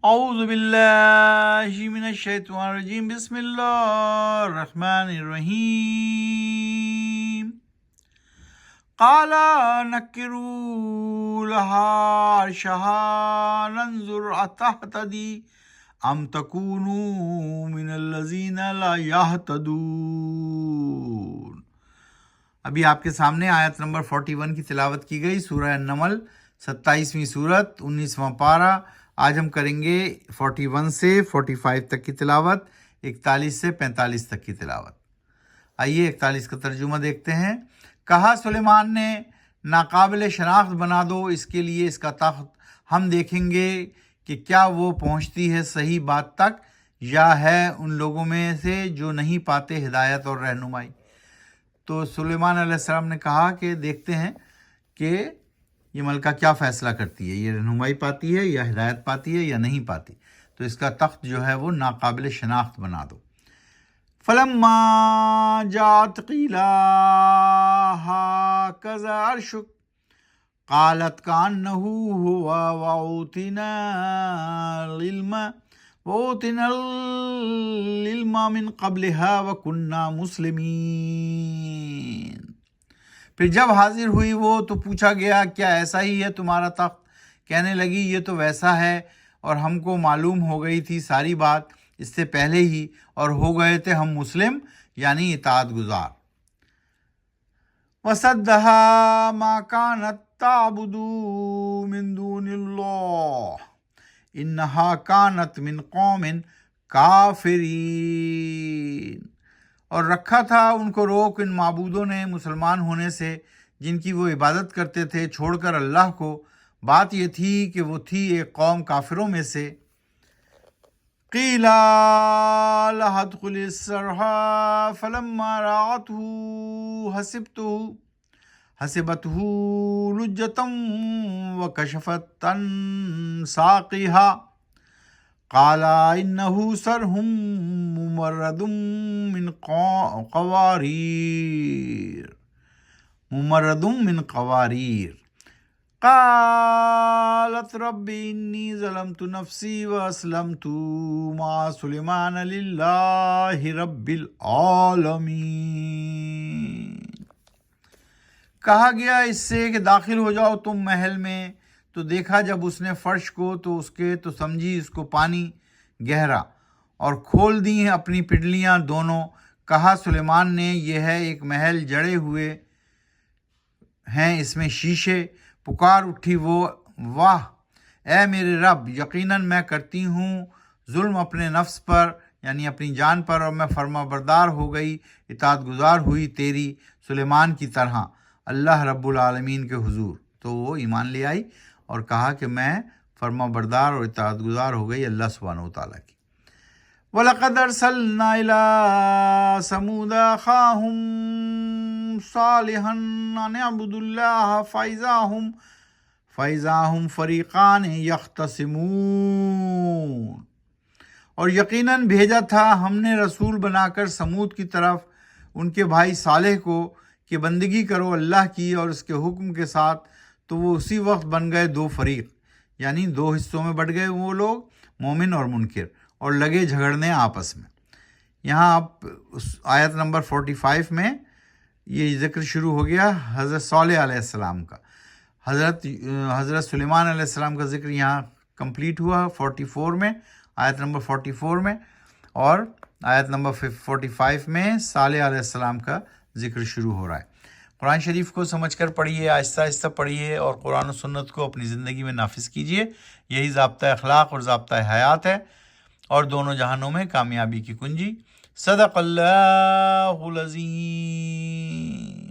اعوذ باللہ من الشیطان الرجیم بسم اللہ الرحمن الرحیم قال نکروا لها عرشها ننظر اتهتدی ام تکونوا من الذین لا یہتدون۔ ابھی آپ کے سامنے آیت نمبر 41 کی تلاوت کی گئی، سورہ النمل 27ویں سورت 19واں پارہ۔ آج ہم کریں گے 41 سے 45 تک کی تلاوت، 41 سے 45 تک کی تلاوت۔ آئیے 41 کا ترجمہ دیکھتے ہیں۔ کہا سلیمان نے ناقابل شناخت بنا دو اس کے لیے اس کا تخت، ہم دیکھیں گے کہ کیا وہ پہنچتی ہے صحیح بات تک یا ہے ان لوگوں میں سے جو نہیں پاتے ہدایت اور رہنمائی۔ تو سلیمان علیہ السلام نے کہا کہ دیکھتے ہیں کہ یہ ملکہ کیا فیصلہ کرتی ہے، یہ رہنمائی پاتی ہے یا ہدایت پاتی ہے یا نہیں پاتی۔ تو اس کا تخت جو ہے وہ ناقابل شناخت بنا دو۔ فلما جاءت قیل هكذا عرشک قالت كأنه هو وأوتينا العلم من قبلها وكنا مسلمین۔ پھر جب حاضر ہوئی وہ تو پوچھا گیا کیا ایسا ہی ہے تمہارا تخت؟ کہنے لگی یہ تو ویسا ہے اور ہم کو معلوم ہو گئی تھی ساری بات اس سے پہلے ہی، اور ہو گئے تھے ہم مسلم یعنی اطاعت گزار۔ وَصَدَّهَا مَا كَانَتْ تَعْبُدُ مِن دُونِ اللَّهِ إِنَّهَا كَانَتْ مِن قَوْمٍ كَافِرِينَ۔ اور رکھا تھا ان کو روک ان معبودوں نے مسلمان ہونے سے جن کی وہ عبادت کرتے تھے چھوڑ کر اللہ کو۔ بات یہ تھی کہ وہ تھی ایک قوم کافروں میں سے۔ قیل لها ادخلی الصرح فلما رأته حسبته لجة وكشفت عن ساقها قال إنه صرح ممرد من قوارير قالت رب إني ظلمت نفسي وأسلمت مع سليمان لله رب العالمين۔ کہا گیا اس سے کہ داخل ہو جاؤ تم محل میں، تو دیکھا جب اس نے فرش کو تو سمجھی اس کو پانی گہرا، اور کھول دی ہیں اپنی پڈلیاں دونوں۔ کہا سلیمان نے یہ ہے ایک محل جڑے ہوئے ہیں اس میں شیشے۔ پکار اٹھی وہ، واہ اے میرے رب، یقیناً میں کرتی ہوں ظلم اپنے نفس پر یعنی اپنی جان پر، اور میں فرما بردار ہو گئی، اطاعت گزار ہوئی تیری سلیمان کی طرح اللہ رب العالمین کے حضور۔ تو وہ ایمان لے آئی اور کہا کہ میں فرما بردار اور اطاعت گزار ہو گئی اللہ سبحانہ و تعالیٰ کی۔ وَلَقَدْ أَرْسَلْنَا إِلَىٰ ثَمُودَ أَخَاهُمْ صَالِحًا أَنِ اعْبُدُوا اللَّهَ فَإِذَا هُمْ فَرِيقَانِ يَخْتَصِمُونَ۔ اور یقیناً بھیجا تھا ہم نے رسول بنا کر سمود کی طرف ان کے بھائی صالح کو کہ بندگی کرو اللہ کی اور اس کے حکم کے ساتھ، تو وہ اسی وقت بن گئے دو فریق، یعنی دو حصوں میں بٹ گئے وہ لوگ، مومن اور منکر، اور لگے جھگڑنے آپس میں۔ یہاں آپ آیت نمبر 45 میں یہ ذکر شروع ہو گیا حضرت صالح علیہ السلام کا۔ حضرت سلیمان علیہ السلام کا ذکر یہاں کمپلیٹ ہوا 44 میں، آیت نمبر 44 میں، اور آیت نمبر 45 میں صالح علیہ السلام کا ذکر شروع ہو رہا ہے۔ قرآن شریف کو سمجھ کر پڑھیے، آہستہ آہستہ پڑھیے، اور قرآن و سنت کو اپنی زندگی میں نافذ کیجیے۔ یہی ضابطہ اخلاق اور ضابطہ حیات ہے، اور دونوں جہانوں میں کامیابی کی کنجی۔ صدق اللہ العظیم۔